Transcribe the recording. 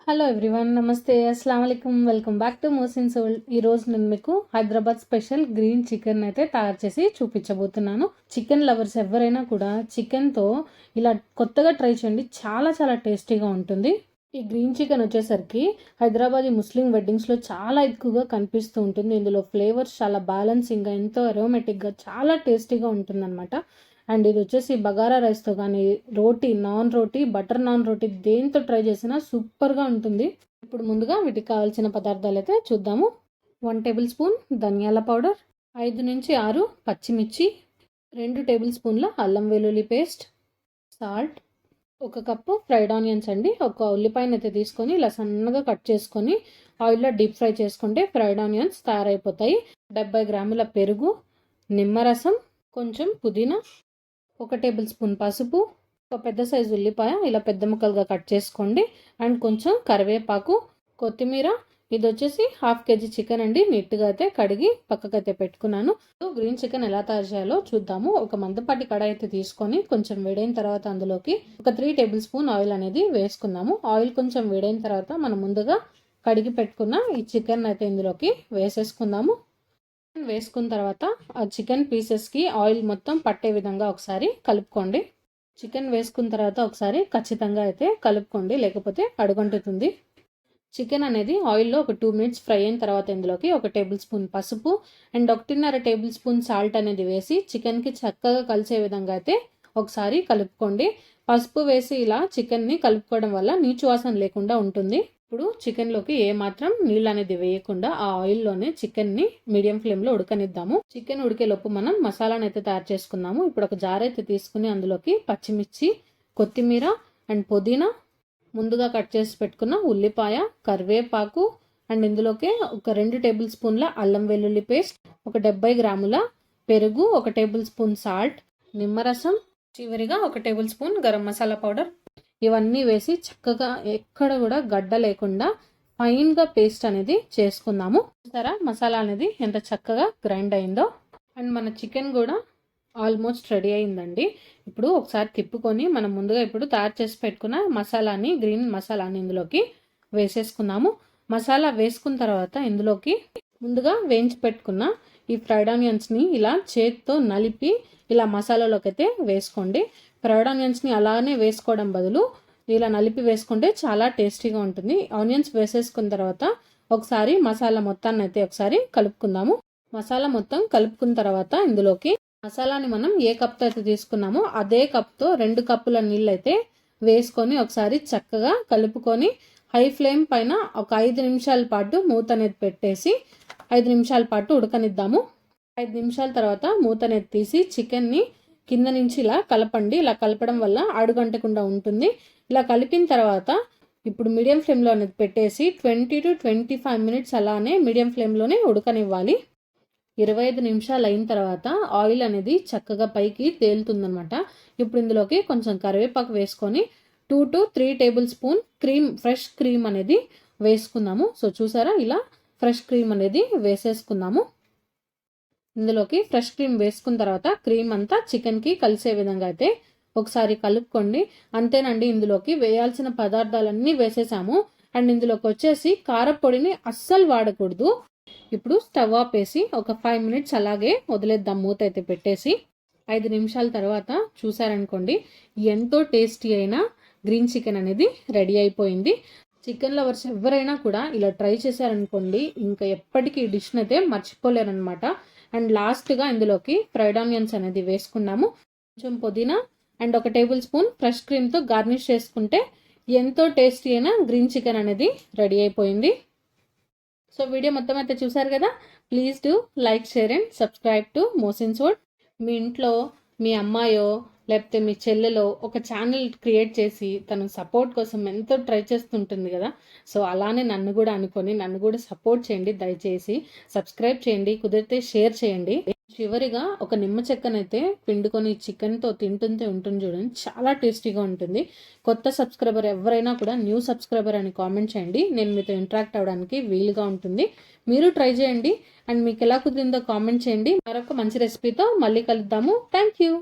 Hello everyone, నమస్తే, అస్సలం వాలేకుమ్. Welcome back to Mohsin's world. ఈరోజు నేను మీకు హైదరాబాద్ స్పెషల్ గ్రీన్ చికెన్ అయితే తయారు చేసి చూపించబోతున్నాను. చికెన్ లవర్స్ ఎవరైనా కూడా చికెన్తో ఇలా కొత్తగా ట్రై చేయండి, చాలా చాలా టేస్టీగా ఉంటుంది. ఈ గ్రీన్ చికెన్ వచ్చేసరికి హైదరాబాదీ ముస్లిం వెడ్డింగ్స్లో చాలా ఎక్కువగా కనిపిస్తూ ఉంటుంది. ఇందులో ఫ్లేవర్స్ చాలా బ్యాలెన్సింగ్గా, ఎంతో అరోమేటిక్గా, చాలా టేస్టీగా ఉంటుందన్నమాట. అండ్ ఇది వచ్చేసి బగారా రైస్తో కానీ, రోటీ, నాన్ రోటీ, బటర్ నాన్ రోటీ దేంతో ట్రై చేసినా సూపర్గా ఉంటుంది. ఇప్పుడు ముందుగా వీటికి కావాల్సిన పదార్థాలు అయితే చూద్దాము. 1 టేబుల్ స్పూన్ ధనియాల పౌడర్, 5 నుంచి 6 పచ్చిమిర్చి, 2 టేబుల్ స్పూన్ల అల్లం వెల్లుల్లి paste, salt, 1 cup fried onions అండి. ఒక ఉల్లిపాయను అయితే తీసుకొని ఇలా సన్నగా కట్ చేసుకొని ఆయిల్లో డీప్ ఫ్రై చేసుకుంటే ఫ్రైడ్ ఆనియన్స్ తయారైపోతాయి. 70 గ్రాముల పెరుగు, నిమ్మరసం, కొంచెం పుదీనా, 1 టేబుల్ స్పూన్ పసుపు, ఒక పెద్ద సైజు ఉల్లిపాయ ఇలా పెద్ద ముక్కలుగా కట్ చేసుకోండి. అండ్ కొంచెం కరివేపాకు, కొత్తిమీర. ఇది వచ్చేసి 1/2 కేజీ చికెన్ అండి. నీట్గా అయితే కడిగి పక్కకైతే పెట్టుకున్నాను. గ్రీన్ చికెన్ ఎలా తయారు చేయాలో చూద్దాము. ఒక మందపాటి కడాయి అయితే తీసుకొని కొంచెం వేడైన తర్వాత అందులోకి ఒక 3 టేబుల్ స్పూన్ ఆయిల్ అనేది వేసుకుందాము. ఆయిల్ కొంచెం వేడైన తర్వాత మనం ముందుగా కడిగి పెట్టుకున్న ఈ చికెన్ అయితే ఇందులోకి వేసేసుకుందాము. వేసుకున్న తర్వాత ఆ చికెన్ పీసెస్కి ఆయిల్ మొత్తం పట్టే విధంగా ఒకసారి కలుపుకోండి. చికెన్ వేసుకున్న తర్వాత ఒకసారి ఖచ్చితంగా అయితే కలుపుకోండి, లేకపోతే అడుగంటుతుంది. చికెన్ అనేది ఆయిల్లో ఒక 2 మినిట్స్ ఫ్రై అయిన తర్వాత ఇందులోకి 1 టేబుల్ స్పూన్ పసుపు అండ్ 1.5 టేబుల్ స్పూన్ సాల్ట్ అనేది వేసి చికెన్కి చక్కగా కలిసే విధంగా అయితే ఒకసారి కలుపుకోండి. పసుపు వేసి ఇలా చికెన్ని కలుపుకోవడం వల్ల నీచు వాసన లేకుండా ఉంటుంది. ఇప్పుడు చికెన్లోకి ఏమాత్రం నీళ్ళు అనేది వేయకుండా ఆ ఆయిల్లోనే చికెన్ని మీడియం ఫ్లేమ్లో ఉడకనిద్దాము. చికెన్ ఉడికేలోపు మనం మసాలాను అయితే తయారు చేసుకుందాము. ఇప్పుడు ఒక జార్ అయితే తీసుకుని అందులోకి పచ్చిమిర్చి, కొత్తిమీర అండ్ పుదీనా, ముందుగా కట్ చేసి పెట్టుకున్న ఉల్లిపాయ, కరివేపాకు అండ్ ఇందులోకి ఒక 2 టేబుల్ స్పూన్ల అల్లం వెల్లుల్లి పేస్ట్, ఒక 70 గ్రాముల పెరుగు, 1 టేబుల్ స్పూన్ సాల్ట్, నిమ్మరసం, చివరిగా 1 table spoon garam masala powder ఇవన్నీ వేసి చక్కగా ఎక్కడ కూడా గడ్డ లేకుండా ఫైన్గా పేస్ట్ అనేది చేసుకుందాము. సరే, మసాలా అనేది ఎంత చక్కగా గ్రైండ్ అయిందో. అండ్ మన చికెన్ కూడా ఆల్మోస్ట్ రెడీ అయిందండి. ఇప్పుడు ఒకసారి తిప్పుకొని మనం ముందుగా ఇప్పుడు తయారు చేసి పెట్టుకున్న మసాలాని, గ్రీన్ మసాలాని ఇందులోకి వేసేసుకుందాము. మసాలా వేసుకున్న తర్వాత ఇందులోకి ముందుగా వేయించి పెట్టుకున్న ఈ ఫ్రైడ్ ఆనియన్స్ని ఇలా చేతితో నలిపి ఇలా మసాలాలోకి అయితే వేసుకోండి. ఫ్రైడ్ ఆనియన్స్ని అలానే వేసుకోవడం బదులు ఇలా నలిపి వేసుకుంటే చాలా టేస్టీగా ఉంటుంది. ఆనియన్స్ వేసేసుకున్న తర్వాత ఒకసారి మసాలా మొత్తాన్ని అయితే ఒకసారి కలుపుకుందాము. మసాలా మొత్తం కలుపుకున్న తర్వాత ఇందులోకి మసాలాని మనం ఏ కప్తో అయితే తీసుకున్నామో అదే కప్తో 2 కప్పుల నీళ్ళు అయితే వేసుకొని ఒకసారి చక్కగా కలుపుకొని హై ఫ్లేమ్ పైన ఒక 5 నిమిషాల పాటు మూత అనేది పెట్టేసి 5 నిమిషాల పాటు ఉడకనిద్దాము. 5 నిమిషాల తర్వాత మూత అనేది తీసి చికెన్ని కింద నుంచి ఇలా కలపండి. ఇలా కలపడం వల్ల అడుగంటకుండా ఉంటుంది. ఇలా కలిపిన తర్వాత ఇప్పుడు మీడియం ఫ్లేమ్లో అనేది పెట్టేసి 20 to 25 మినిట్స్ అలానే మీడియం ఫ్లేమ్లోనే ఉడకనివ్వాలి. 25 నిమిషాలు అయిన తర్వాత ఆయిల్ అనేది చక్కగా పైకి తేలుతుందనమాట. ఇప్పుడు ఇందులోకి కొంచెం కరివేపాకు వేసుకొని 2 to 3 table spoon fresh cream అనేది వేసుకుందాము. సో చూసారా, ఇలా ఫ్రెష్ క్రీమ్ అనేది వేసేసుకుందాము. ఇందులోకి ఫ్రెష్ క్రీమ్ వేసుకున్న తర్వాత క్రీమ్ అంతా చికెన్కి కలిసే విధంగా అయితే ఒకసారి కలుపుకోండి. అంతేనండి, ఇందులోకి వేయాల్సిన పదార్థాలన్నీ వేసేసాము. అండ్ ఇందులోకి వచ్చేసి కారపొడిని అస్సలు వాడకూడదు. ఇప్పుడు స్టవ్ ఆఫ్ వేసి ఒక 5 మినిట్స్ అలాగే వదిలేద్దాం. మూత అయితే పెట్టేసి 5 నిమిషాల తర్వాత చూసారనుకోండి, ఎంతో టేస్టీ అయిన గ్రీన్ చికెన్ అనేది రెడీ అయిపోయింది. చికెన్ లవర్స్ ఎవరైనా కూడా ఇలా ట్రై చేశారనుకోండి, ఇంకా ఎప్పటికీ ఈ డిష్ని అయితే మర్చిపోలేరనమాట. అండ్ లాస్ట్గా ఇందులోకి ఫ్రైడ్ ఆనియన్స్ అనేది వేసుకున్నాము. కొంచెం పుదీనా అండ్ 1 టేబుల్ స్పూన్ ఫ్రెష్ క్రీమ్తో గార్నిష్ చేసుకుంటే ఎంతో టేస్టీ అయిన గ్రీన్ చికెన్ అనేది రెడీ అయిపోయింది. సో వీడియో మొత్తం అయితే చూసారు కదా. Please do like, share and subscribe to Mohsin's world. మీ ఇంట్లో మీ అమ్మాయో లేకపోతే మీ చెల్లెలో ఒక ఛానల్ క్రియేట్ చేసి తను సపోర్ట్ కోసం ఎంతో ట్రై చేస్తుంటుంది కదా. సో అలానే నన్ను కూడా అనుకొని నన్ను కూడా సపోర్ట్ చేయండి. దయచేసి సబ్స్క్రైబ్ చేయండి, కుదిరితే షేర్ చేయండి. చివరిగా ఒక నిమ్మ చెక్కనైతే పిండుకొని చికెన్తో తింటుంటే ఉంటుంది చూడండి, చాలా టేస్టీగా ఉంటుంది. కొత్త సబ్స్క్రైబర్ ఎవరైనా కూడా న్యూ సబ్స్క్రైబర్ అని కామెంట్ చేయండి. నేను మీతో ఇంటరాక్ట్ అవ్వడానికి వీలుగా ఉంటుంది. మీరు ట్రై చేయండి అండ్ మీకు ఎలా కుదిరిందో కామెంట్ చేయండి. మరొక మంచి రెసిపీతో మళ్ళీ కలుద్దాము. Thank you.